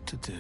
what to do.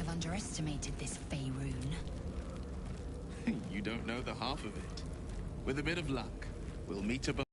Underestimated this Faerun. You don't know the half of it. With a bit of luck, we'll meet above.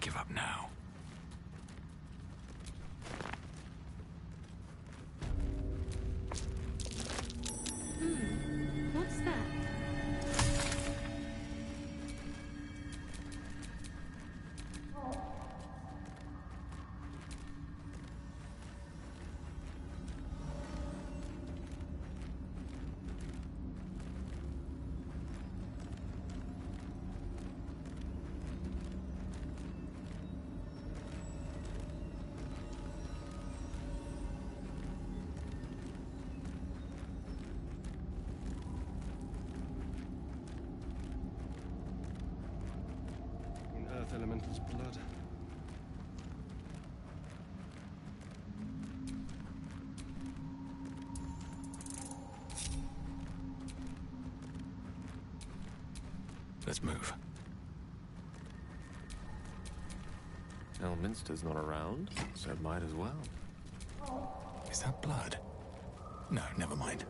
Give up now. What's that? Earth Elemental's blood. Let's move. Elminster's not around, so might as well. Is that blood? No, never mind.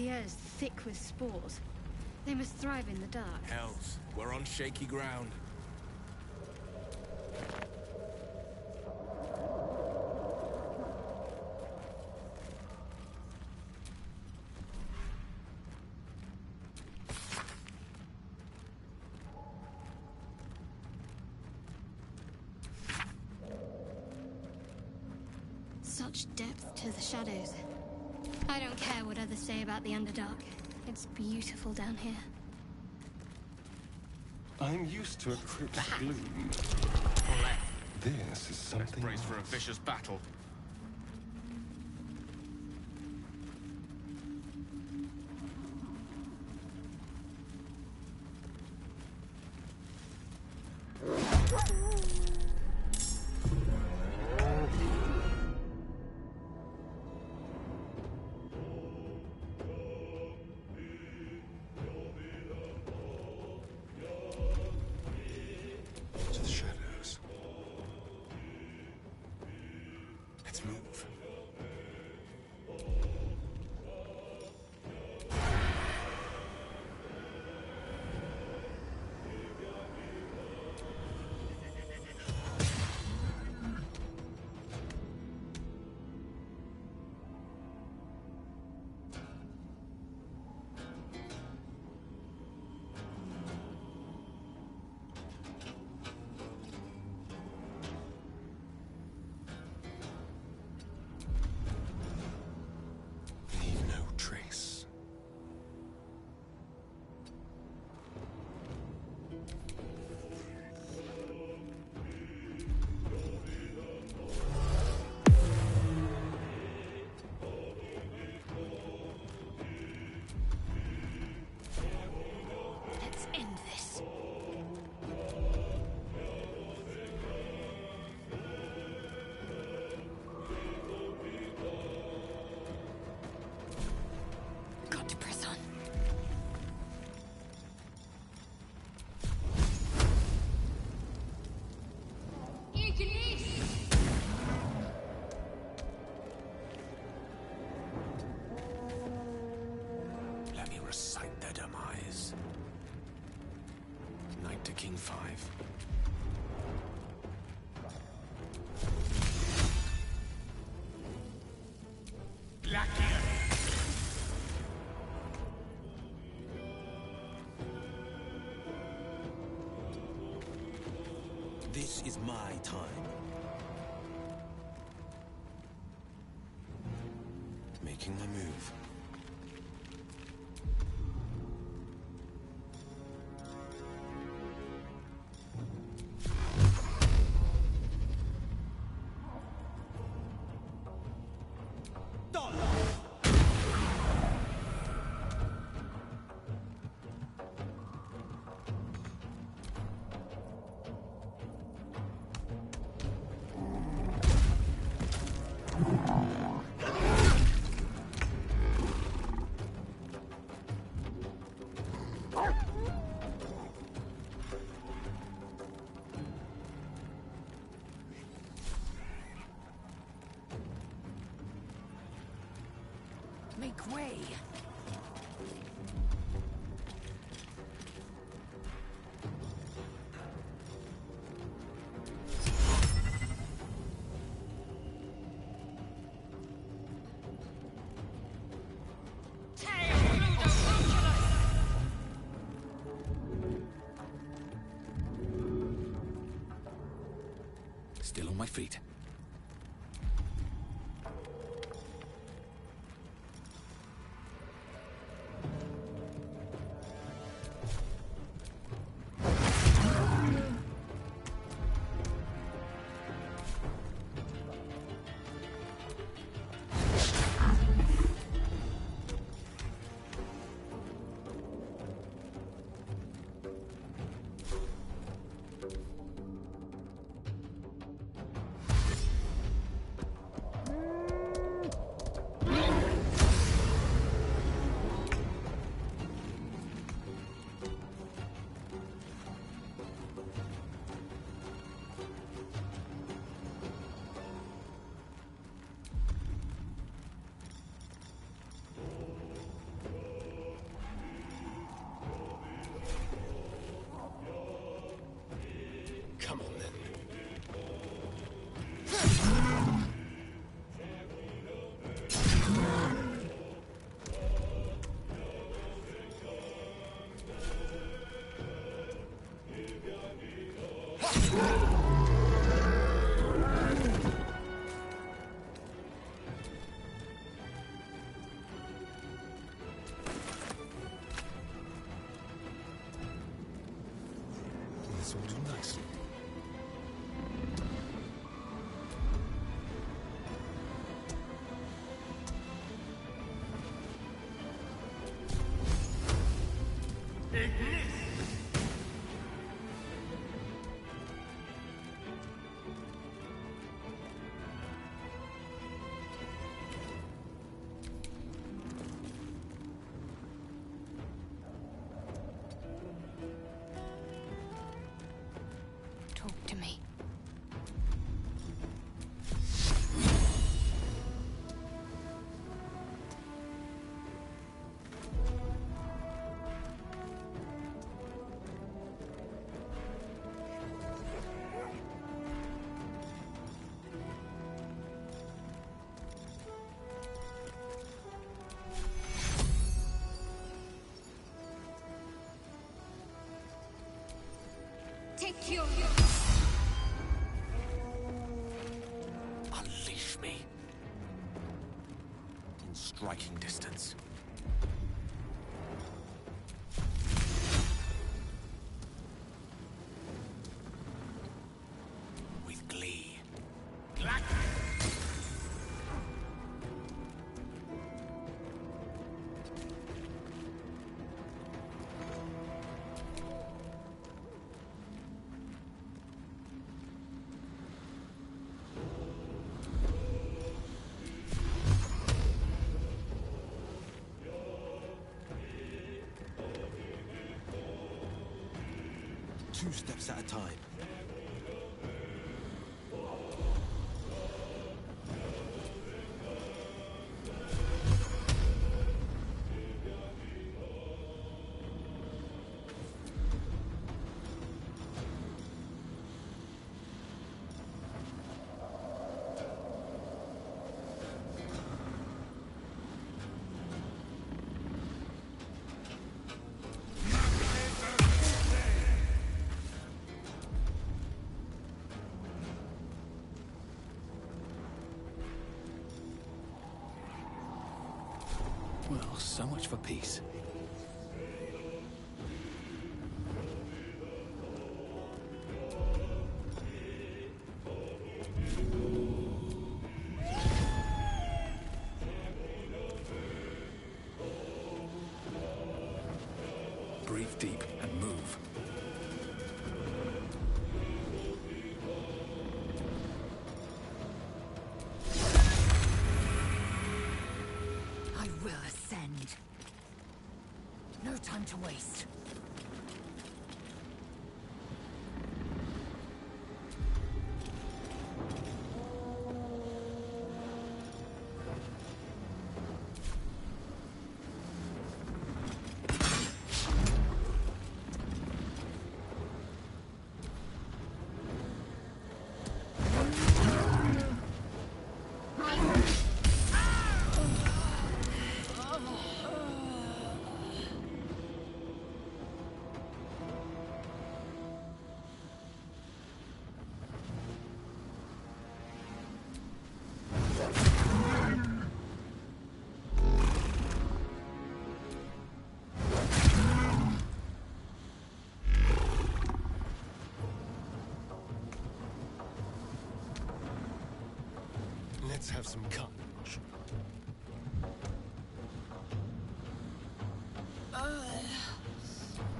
The air's thick with spores. They must thrive in the dark. Hells, we're on shaky ground. Such depth to the shadows. I don't care what others say about the Underdark. It's beautiful down here. I'm used to a crypt's gloom. This is something Brace for a vicious battle. To the shadows. Let's move. Leave no trace. Let's end this. Got to press on. Let me recite their demise. Knight to King 5. This is my time. Making my move. Make way! Still on my feet. you! Unleash me. In striking distance. With glee. Two steps at a time. Well, so much for peace. Breathe deep and move. I will ascend. No time to waste. Let's have some carnage.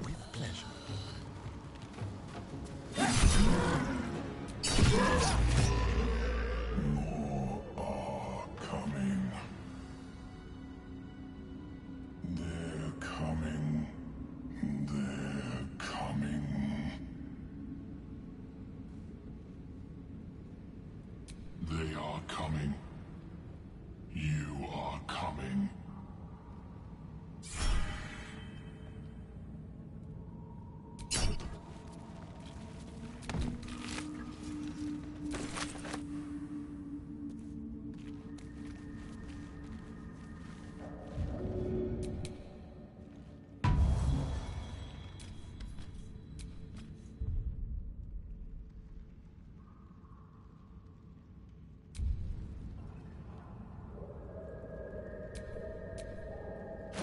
With pleasure. More are coming. They're coming. They're coming. They are coming. You are coming.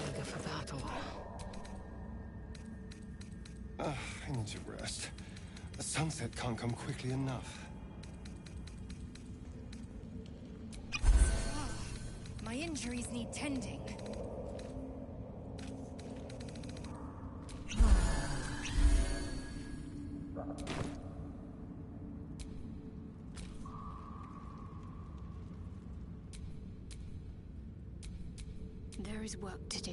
Eager for battle. I need to rest. The sunset can't come quickly enough. My injuries need tending. There is work to do.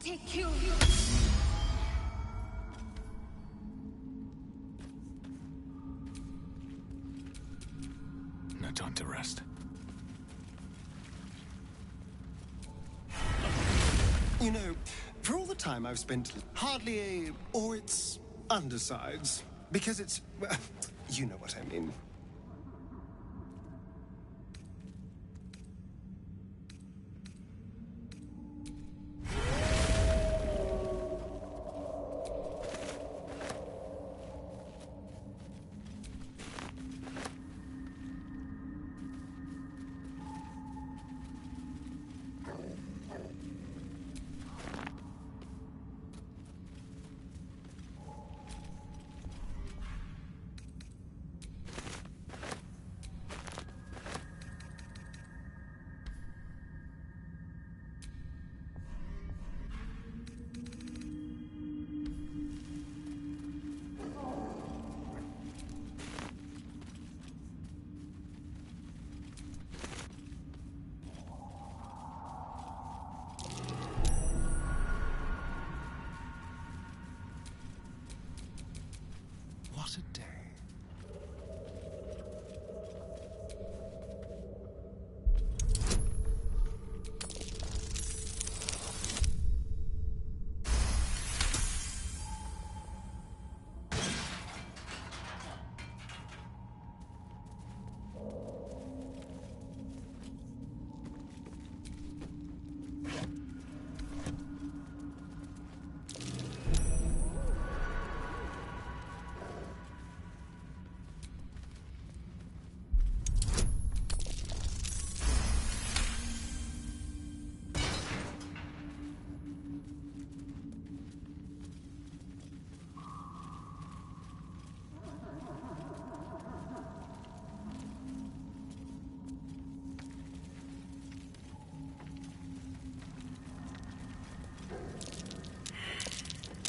Take you. No time to rest. You know, for all the time I've spent, hardly a... or it's undersides. Because it's... well, you know what I mean.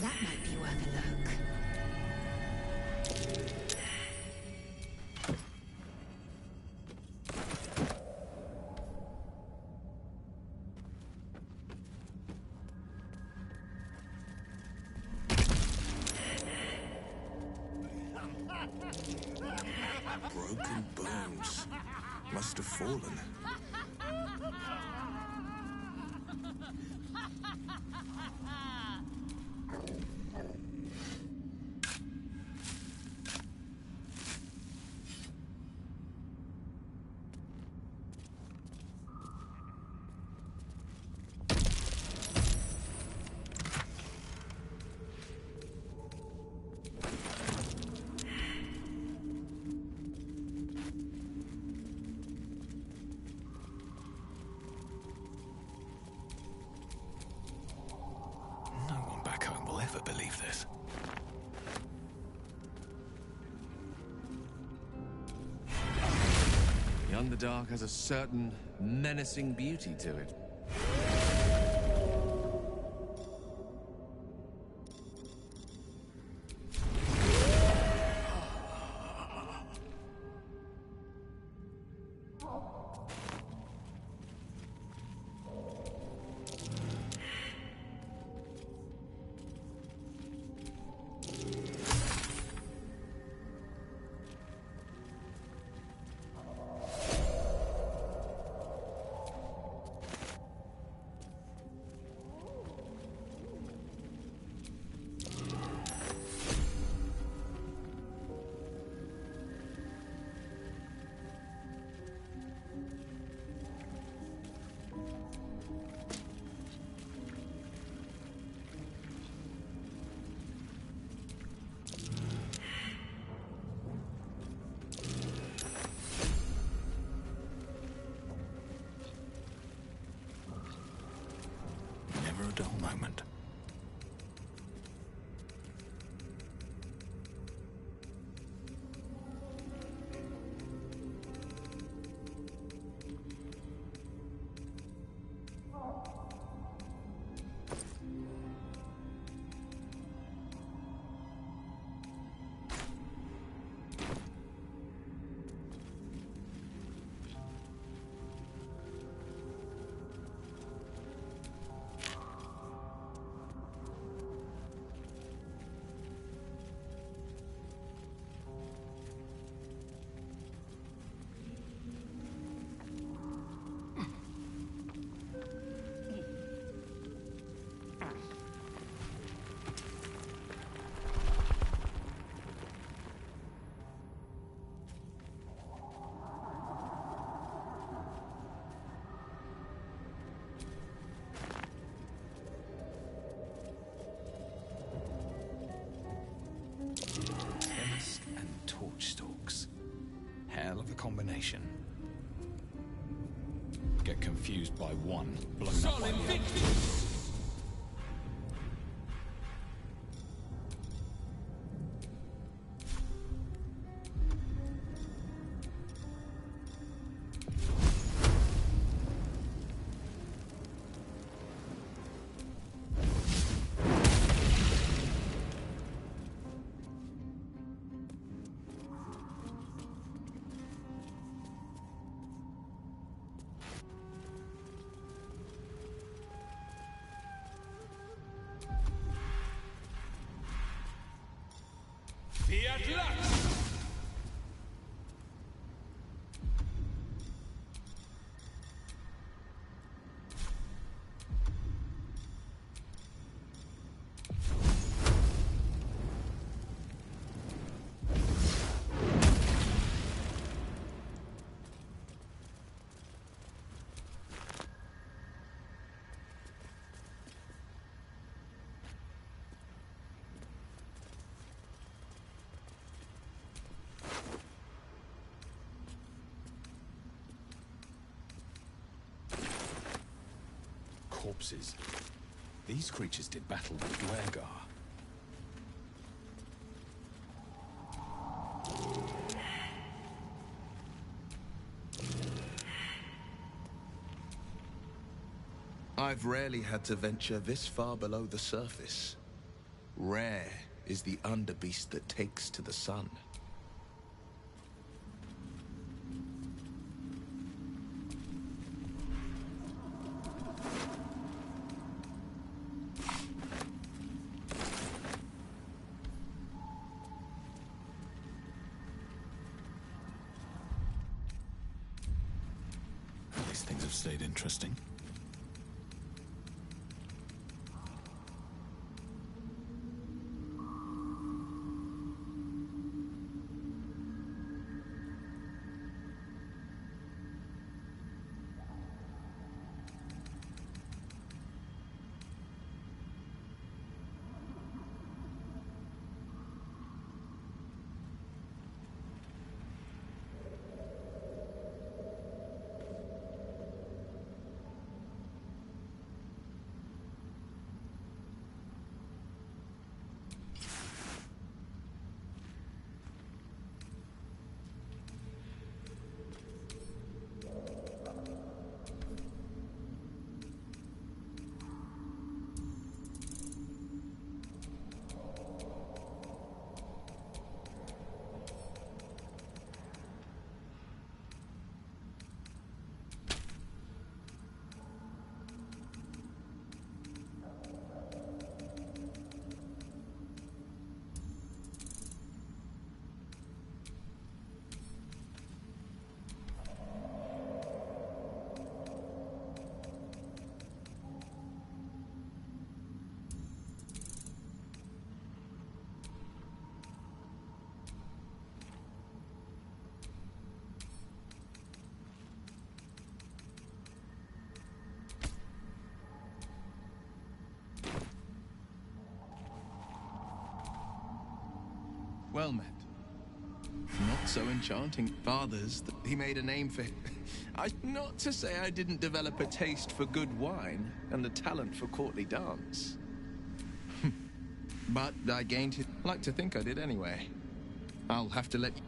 That might be worth a look. Broken bones. Must have fallen. No one back home will ever believe this. The Underdark has a certain menacing beauty to it. Never a dull moment. Chemist and torch stalks. Hell of a combination. Get confused by one, blown up by the other. Corpses. These creatures did battle with Dwergar. I've rarely had to venture this far below the surface. Rare is the underbeast that takes to the sun. These things have stayed interesting. Well met. Not so enchanting fathers that he made a name for. Not to say I didn't develop a taste for good wine and a talent for courtly dance. But I gained it. Like to think I did anyway. I'll have to let you.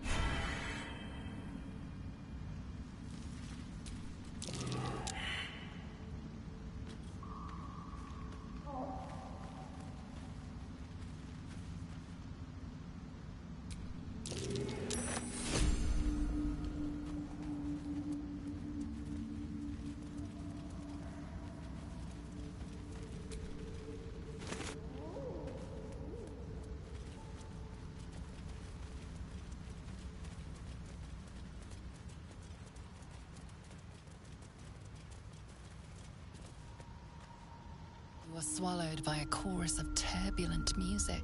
You are swallowed by a chorus of turbulent music.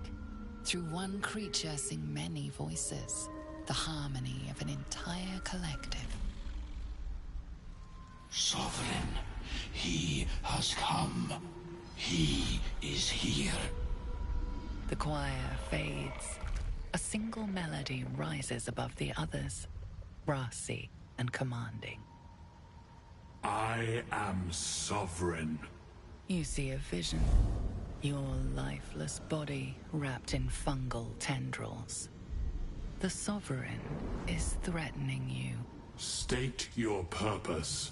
Through one creature sing many voices, the harmony of an entire collective. Sovereign, he has come. He is here. The choir fades. A single melody rises above the others, brassy and commanding. I am sovereign. You see a vision. Your lifeless body wrapped in fungal tendrils. The Sovereign is threatening you. State your purpose.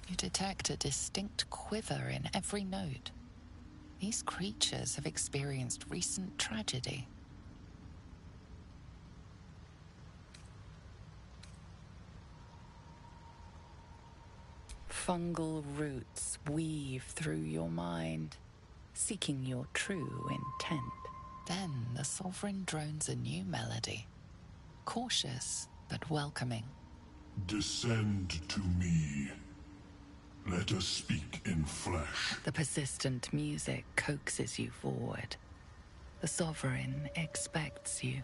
You detect a distinct quiver in every note. These creatures have experienced recent tragedy. Fungal roots weave through your mind, seeking your true intent. Then the Sovereign drones a new melody, cautious but welcoming. Descend to me. Let us speak in flesh. The persistent music coaxes you forward. The Sovereign expects you.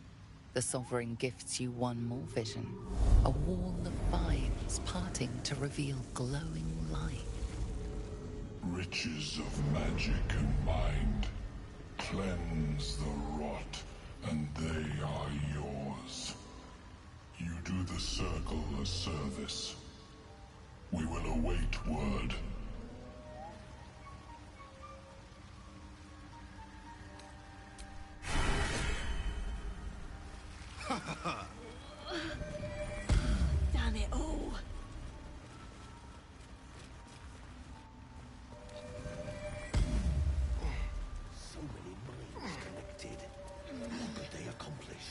The Sovereign gifts you one more vision. A wall of vines parting to reveal glowing light. Riches of magic and mind. Cleanse the rot, and they are yours. You do the Circle a service. We will await word. Damn it all. So many minds connected. What could they accomplish?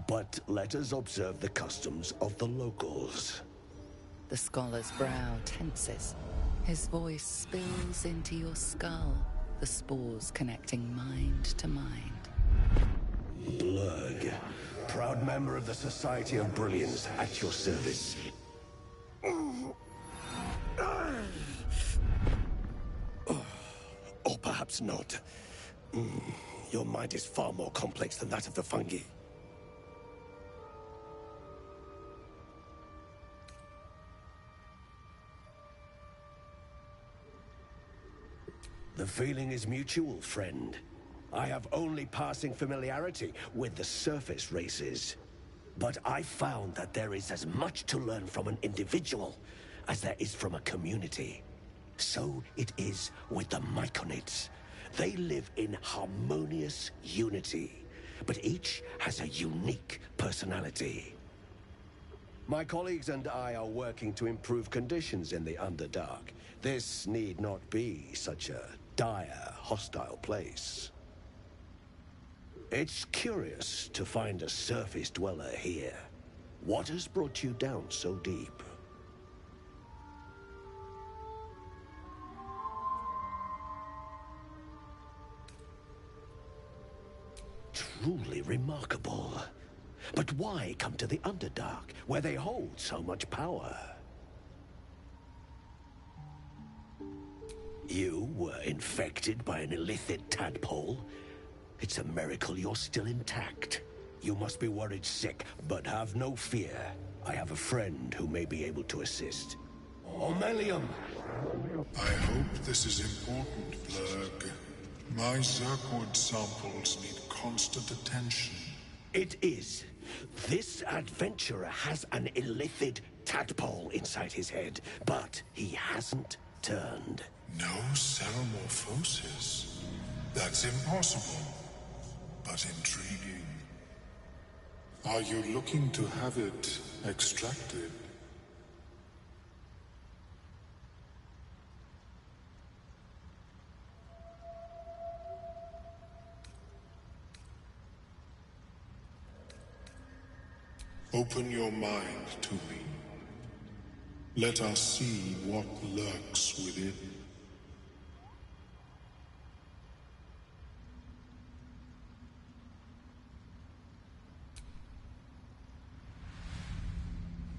But let us observe the customs of the locals. The scholar's brow tenses. His voice spills into your skull, the spores connecting mind to mind. Blurg, proud member of the Society of Brilliance, at your service. Or perhaps not. Your mind is far more complex than that of the fungi. The feeling is mutual, friend. I have only passing familiarity with the surface races. But I found that there is as much to learn from an individual as there is from a community. So it is with the Myconids. They live in harmonious unity, but each has a unique personality. My colleagues and I are working to improve conditions in the Underdark. This need not be such a dire, hostile place. It's curious to find a surface dweller here. What has brought you down so deep? Truly remarkable. But why come to the Underdark, where they hold so much power? You were infected by an illithid tadpole? It's a miracle you're still intact. You must be worried sick, but have no fear. I have a friend who may be able to assist. Omelium! I hope this is important, Blurg. My Zerkwood samples need constant attention. It is. This adventurer has an illithid tadpole inside his head, but he hasn't turned. No cell morphosis. That's impossible, but intriguing. Are you looking to have it extracted? Open your mind to me. Let us see what lurks within.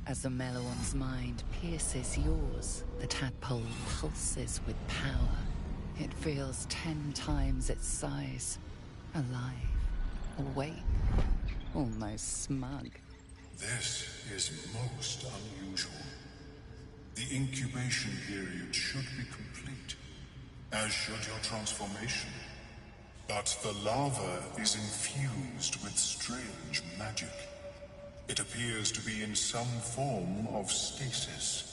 As the Meloon's mind pierces yours, the tadpole pulses with power. It feels 10 times its size. Alive, awake, almost smug. This is most unusual. The incubation period should be complete, as should your transformation. But the larva is infused with strange magic. It appears to be in some form of stasis.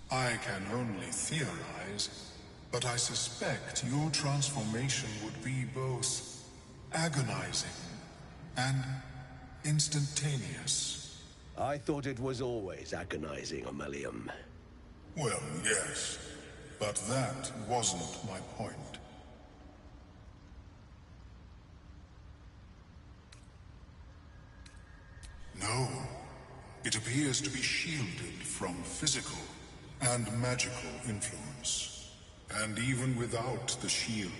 I can only theorize, but I suspect your transformation would be both agonizing and Instantaneous. I thought it was always agonizing, Ammelium. Well, yes. But that wasn't my point. No. It appears to be shielded from physical and magical influence. And even without the shield,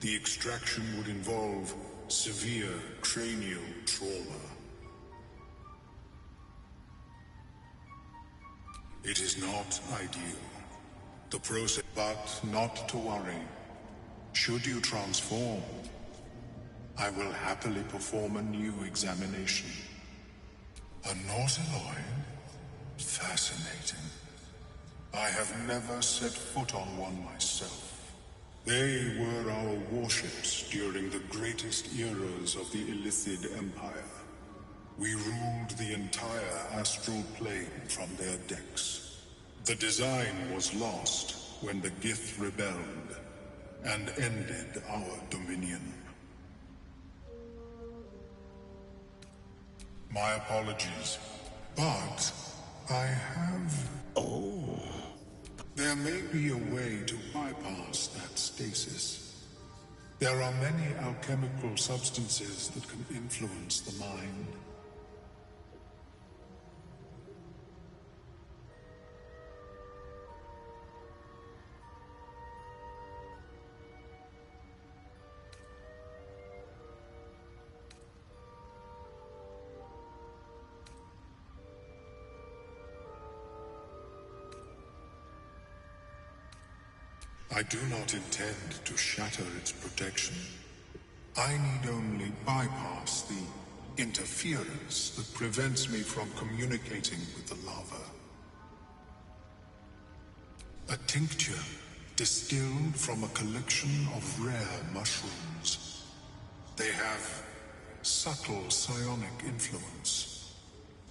the extraction would involve severe cranial trauma. It is not ideal. The process, but not to worry. Should you transform, I will happily perform a new examination. A Nautiloid? Fascinating. I have never set foot on one myself. They were our warships during the greatest eras of the Illithid Empire. We ruled the entire astral plane from their decks. The design was lost when the Gith rebelled and ended our dominion. My apologies, but I have... Oh. There may be a way to bypass that stasis. There are many alchemical substances that can influence the mind. I do not intend to shatter its protection. I need only bypass the interference that prevents me from communicating with the lava. A tincture distilled from a collection of rare mushrooms. They have subtle psionic influence.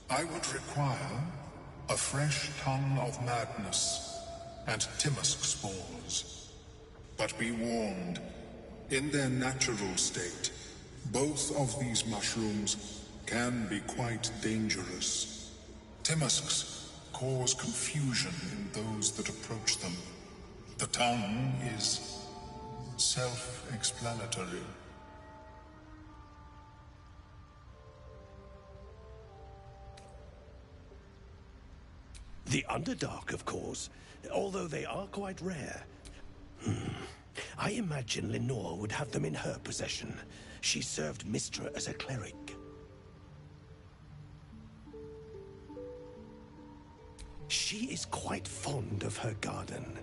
I would require a fresh tongue of madness and Timusk spores. But be warned, in their natural state, both of these mushrooms can be quite dangerous. Timusks cause confusion in those that approach them. The tongue is self-explanatory. The Underdark, of course, although they are quite rare. I imagine Lenore would have them in her possession. She served Mystra as a cleric. She is quite fond of her garden.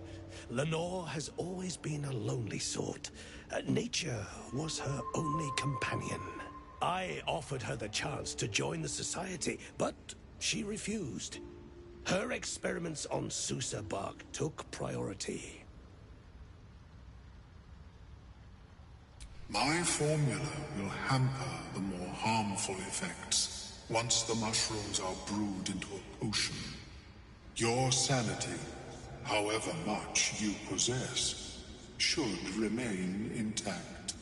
Lenore has always been a lonely sort. Nature was her only companion. I offered her the chance to join the society, but she refused. Her experiments on Susa bark took priority. My formula will hamper the more harmful effects once the mushrooms are brewed into a potion. Your sanity, however much you possess, should remain intact.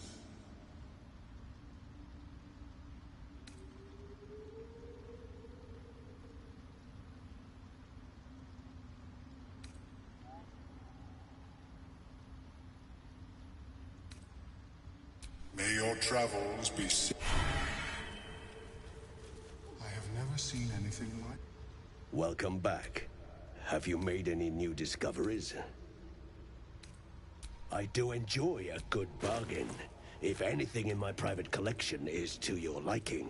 May your travels be safe. I have never seen anything like... Welcome back. Have you made any new discoveries? I do enjoy a good bargain, if anything in my private collection is to your liking.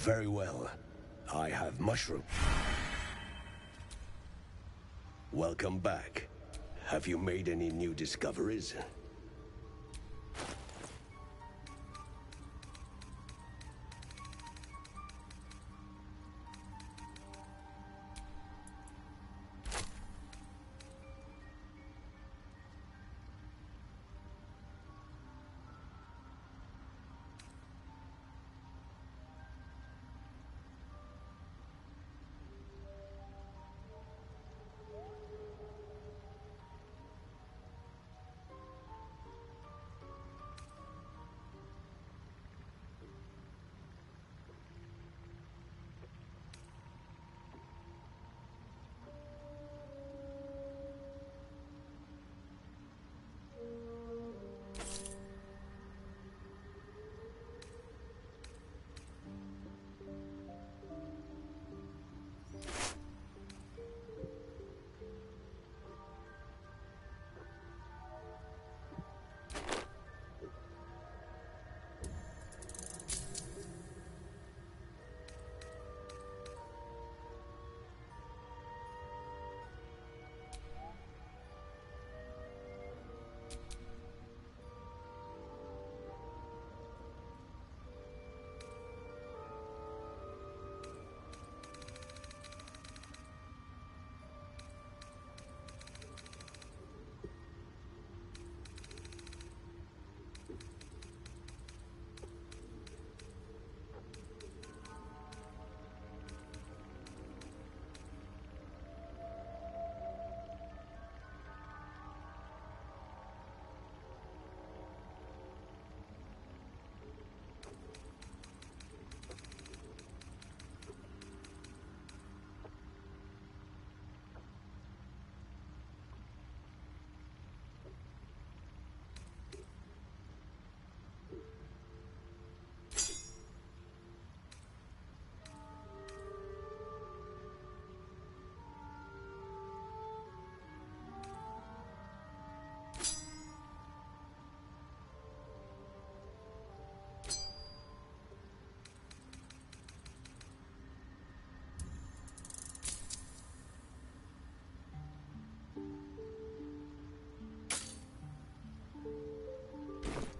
Very well. I have mushroom. Welcome back. Have you made any new discoveries?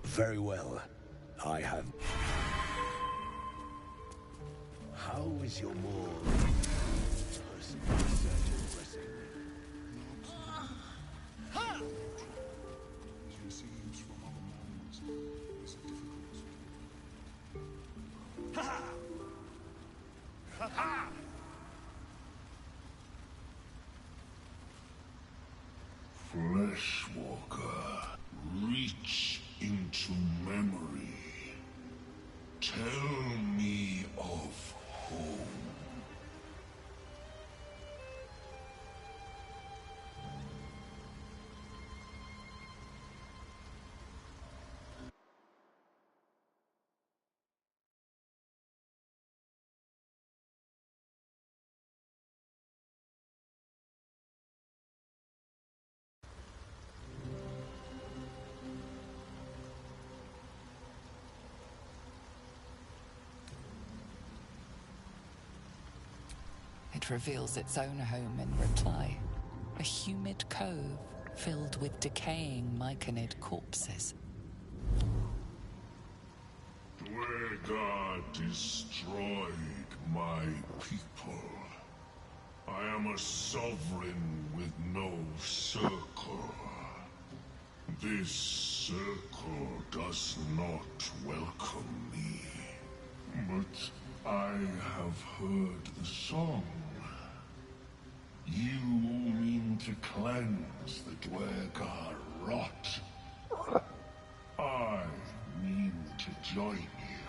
Very well. I have... How is your more... personal research progressing? Fleshwalker, reach into memory. Tell me of home. It reveals its own home in reply. A humid cove filled with decaying myconid corpses. Dwegar destroyed my people. I am a sovereign with no circle. This circle does not welcome me. But I have heard the song. You mean to cleanse the Dwegar rot. I mean to join you.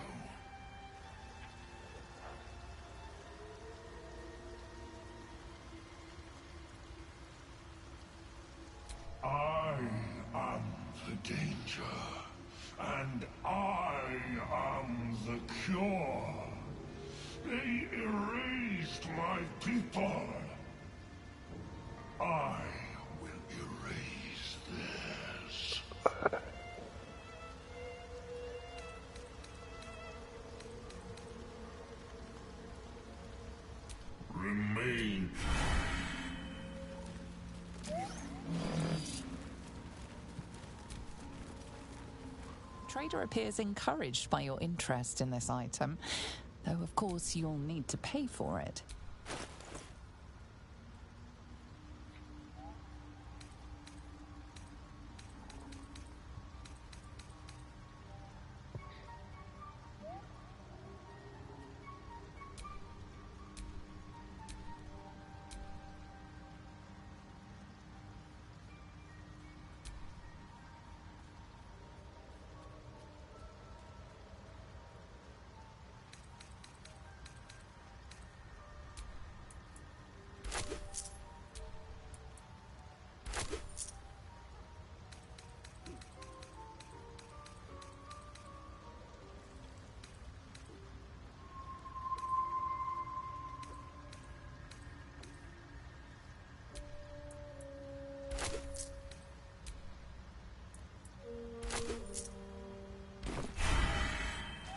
I am the danger, and I am the cure. They erased my people. I will erase theirs. trader appears encouraged by your interest in this item, though of course you'll need to pay for it.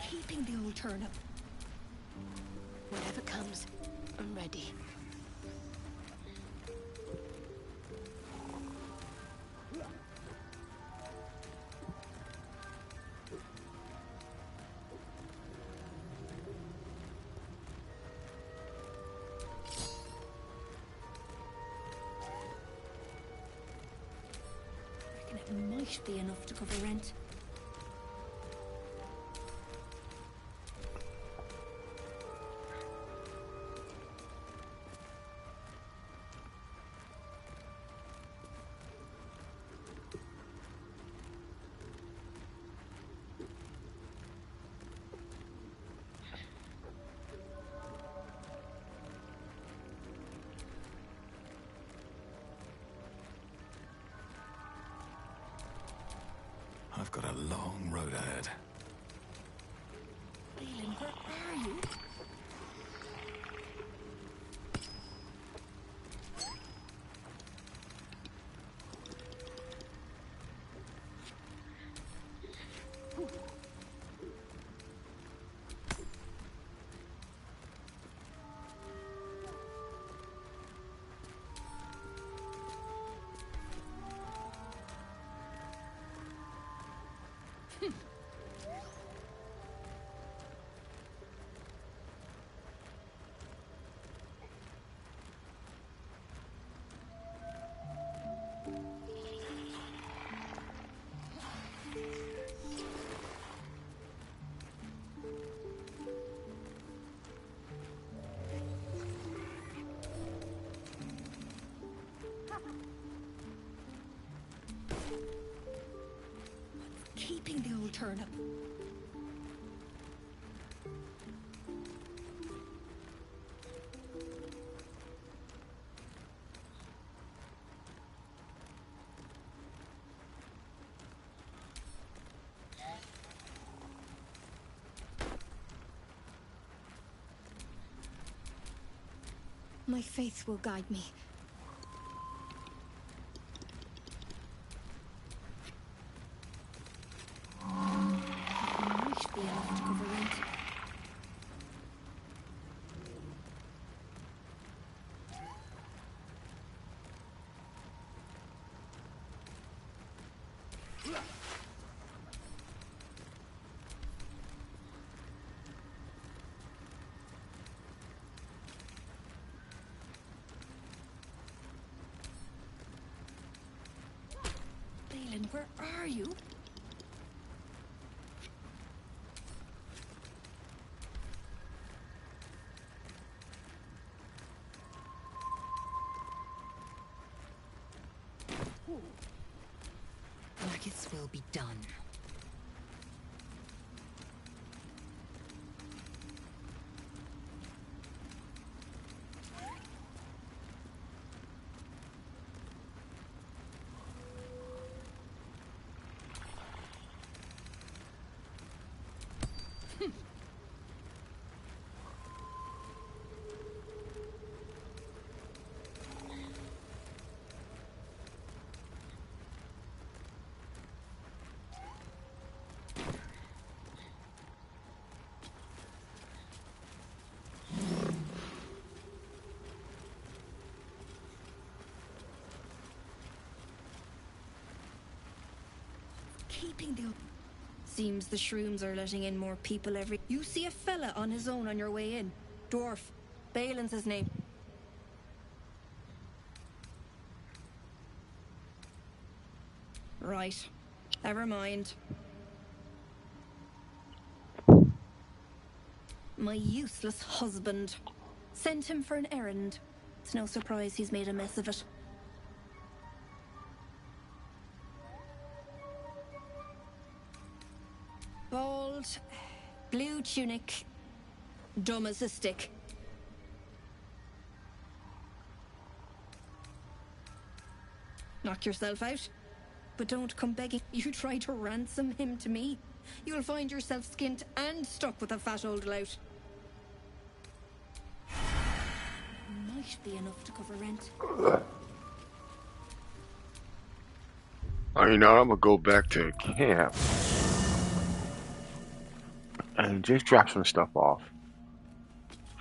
Keeping the old turnip. Whatever comes, I'm ready. Reckon it might be enough to cover rent. I've got a long road ahead. Leland, where are you? Keeping the old turnip. My faith will guide me. Might be enough to cover rent. Leland, where are you? Nuggets will be done. Keeping the Seems the shrooms are letting in more people every... You see a fella on his own on your way in. Dwarf. Balin's his name. Right. Never mind. My useless husband. Sent him for an errand. It's no surprise he's made a mess of it. Bald, blue tunic, dumb as a stick. Knock yourself out, but don't come begging. You try to ransom him to me, you'll find yourself skint and stuck with a fat old lout. Might be enough to cover rent. Oh, you know, I'm gonna go back to camp and just drop some stuff off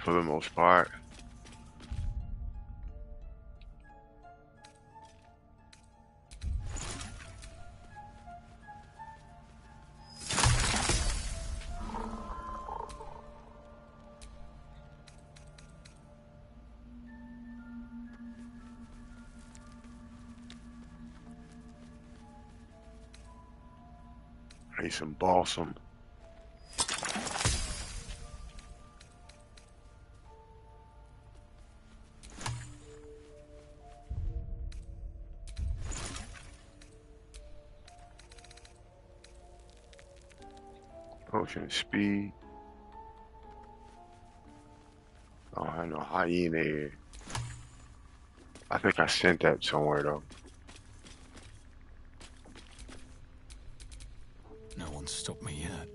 for the most part. I need some balsam. Potion of speed. Oh, I know hyena here. I think I sent that somewhere though. No one's stopped me yet.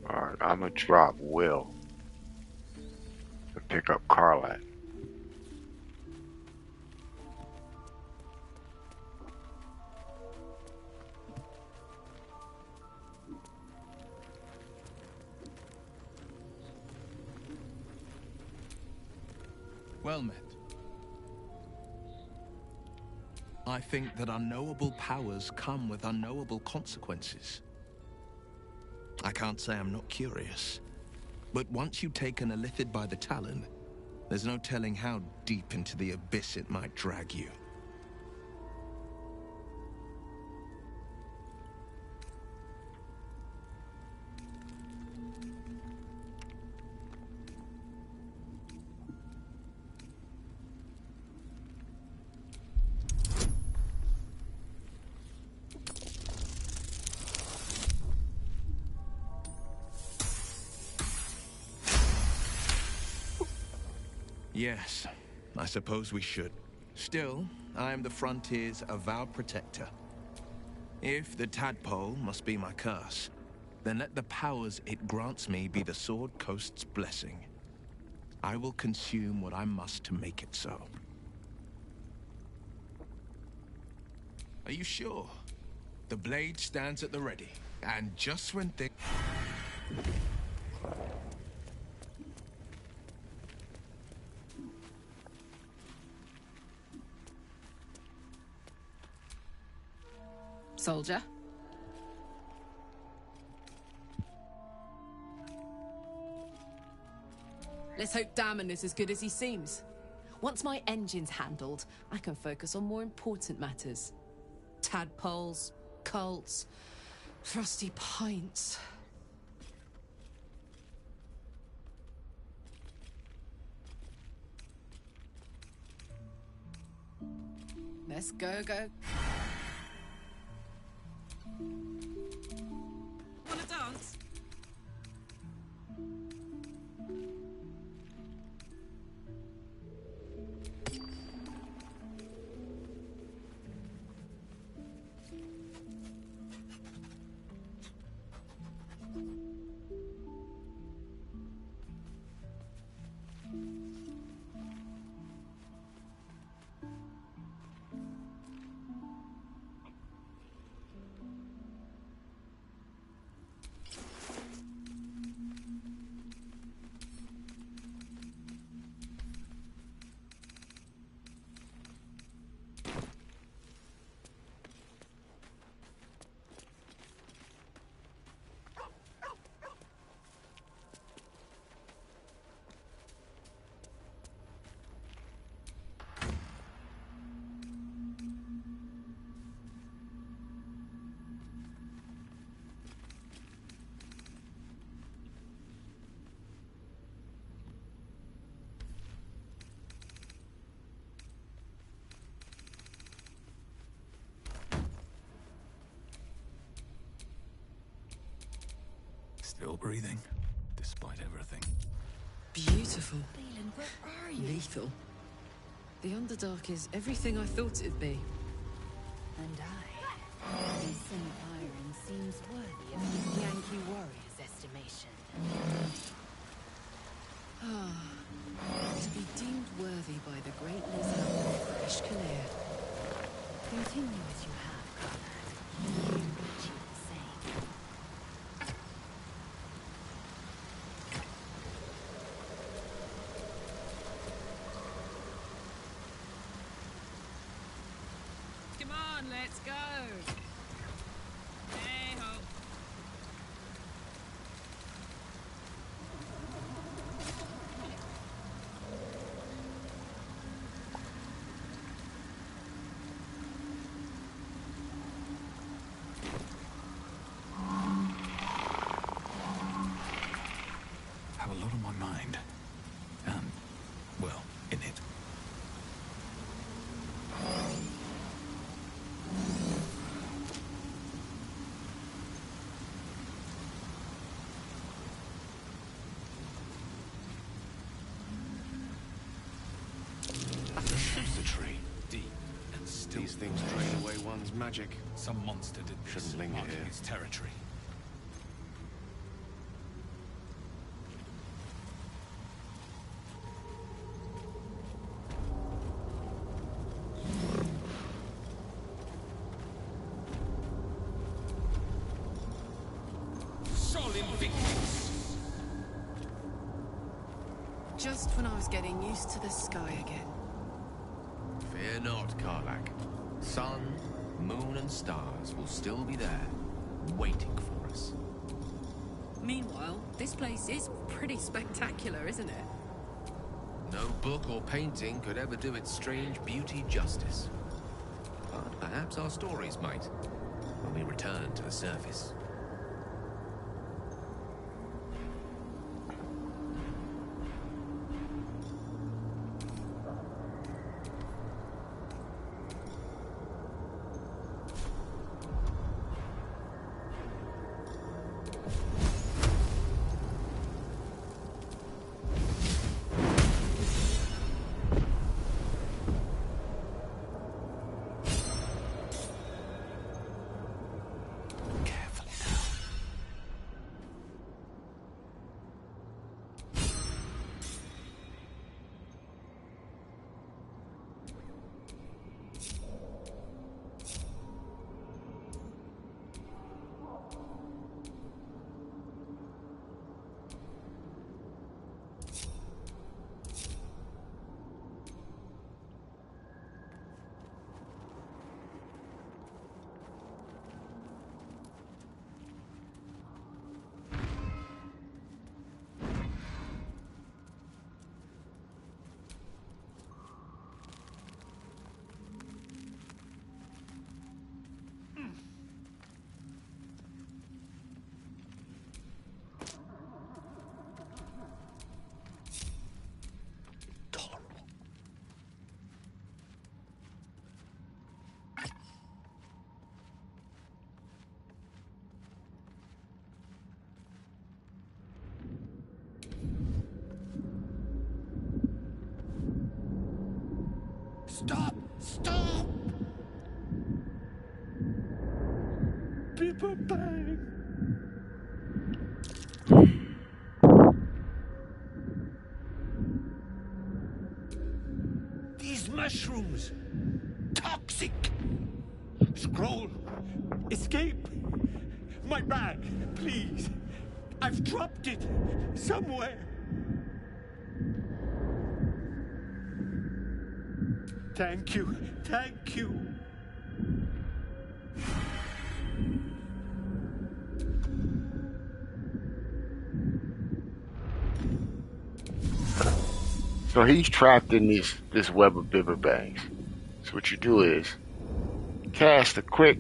Alright, I'm gonna drop Will and pick up Carlat. Well met. I think that unknowable powers come with unknowable consequences. I can't say I'm not curious, but once you take an illithid by the talon, there's no telling how deep into the abyss it might drag you. Yes, I suppose we should. Still, I am the frontier's avowed protector. If the tadpole must be my curse, then let the powers it grants me be the Sword Coast's blessing. I will consume what I must to make it so. Are you sure? The blade stands at the ready, and just when things... Soldier? Let's hope Damon is as good as he seems. Once my engine's handled, I can focus on more important matters. Tadpoles, cults, frosty pints. Let's go. Wanna dance? Still breathing, despite everything. Beautiful. Leland, where are you? Lethal. The Underdark is everything I thought it'd be. And this St. Iron seems worthy of his Yankee warrior's estimation. To be deemed worthy by the great Lizard of Ishkalir. Continue as you have, Conrad. You achieve the same. Come on, let's go. Hey ho. Have a lot on my mind. And, well, in it. The tree, deep and still. These things drain away one's magic. Some monster did this, Shouldn't linger marking here. its territory. Sol Invictus! Just when I was getting used to the sky again. Fear not, Karlak. Sun, moon, and stars will still be there, waiting for us. Meanwhile, this place is pretty spectacular, isn't it? No book or painting could ever do its strange beauty justice. But perhaps our stories might, when we return to the surface. Stop! Stop! People bang! These mushrooms! Toxic! Scroll! Escape! My bag, please! I've dropped it somewhere! Thank you, thank you. So he's trapped in this web of bibber bags. So what you do is cast a quick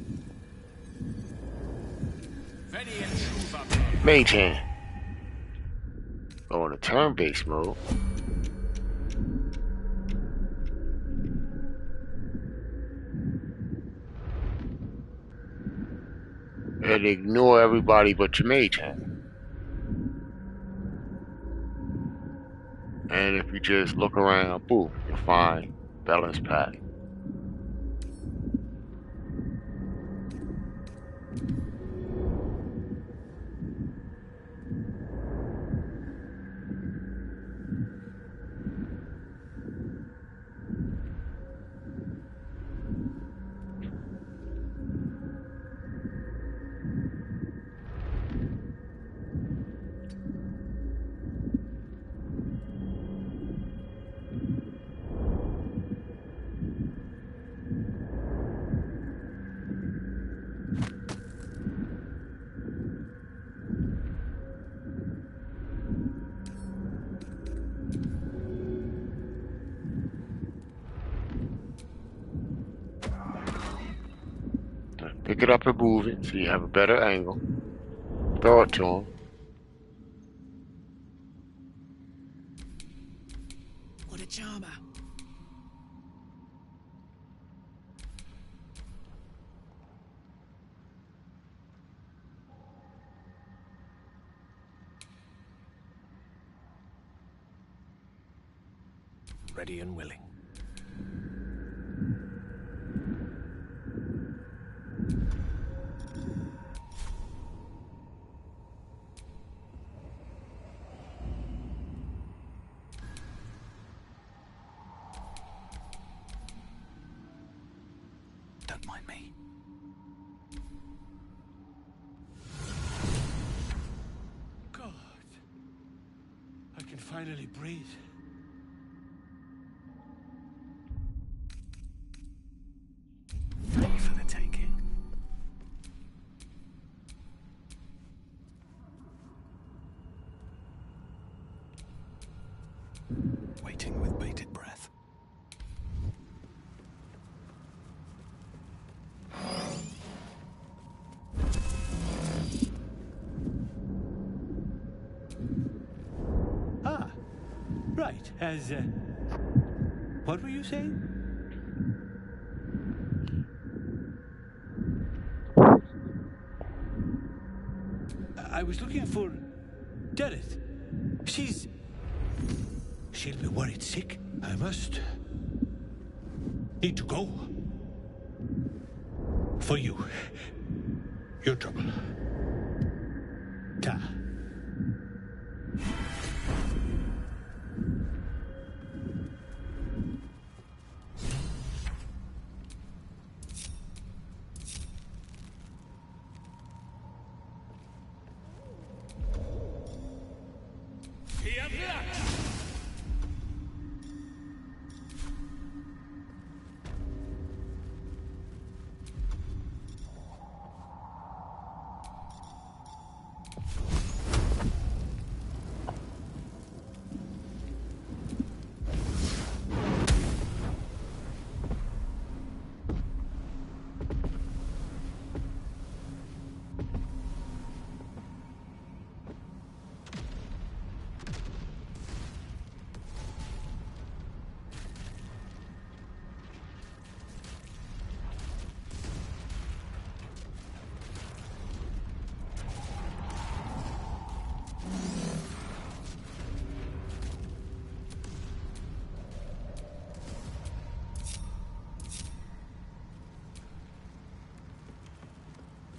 mage hand. Go in a turn-based mode. And ignore everybody but your mage hand. And if you just look around, boom, you'll find balance pack. Pick it up and move it so you have a better angle. Throw it to him. What a charmer. Ready and willing. Don't mind me. God, I can finally breathe. Free for the taking. Waiting with bated breath. Ah, right. What were you saying? I was looking for Dereth. She'll be worried sick. I must need to go. For you. Your trouble. Ta.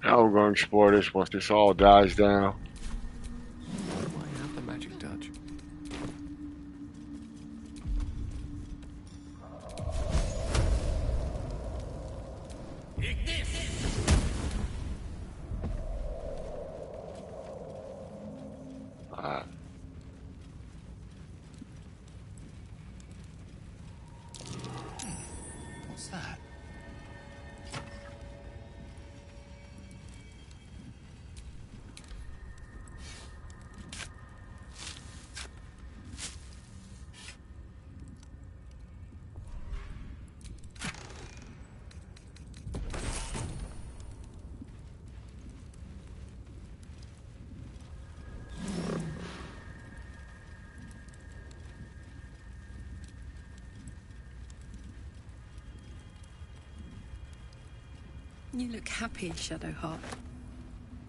Now we're going to explore this once this all dies down. What do I have the magic touch? What's that? You look happy, Shadowheart.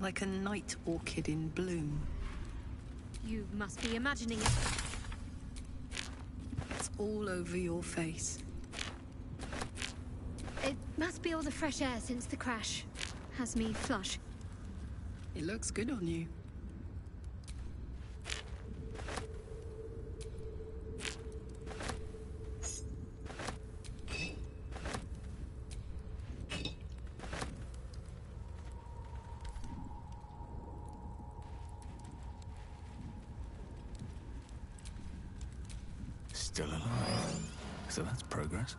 Like a night orchid in bloom. You must be imagining it. all over your face. It must be all the fresh air since the crash. Has me flush. It looks good on you. Still alive. So that's progress.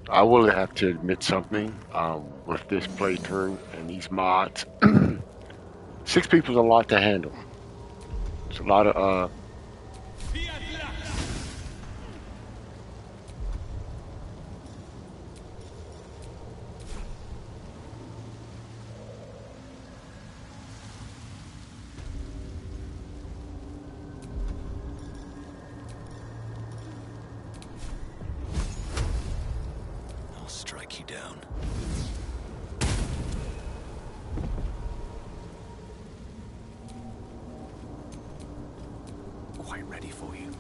I will have to admit something with this playthrough and these mods. 6 people's a lot to handle. It's a lot of I'll strike you down. Quite ready for you.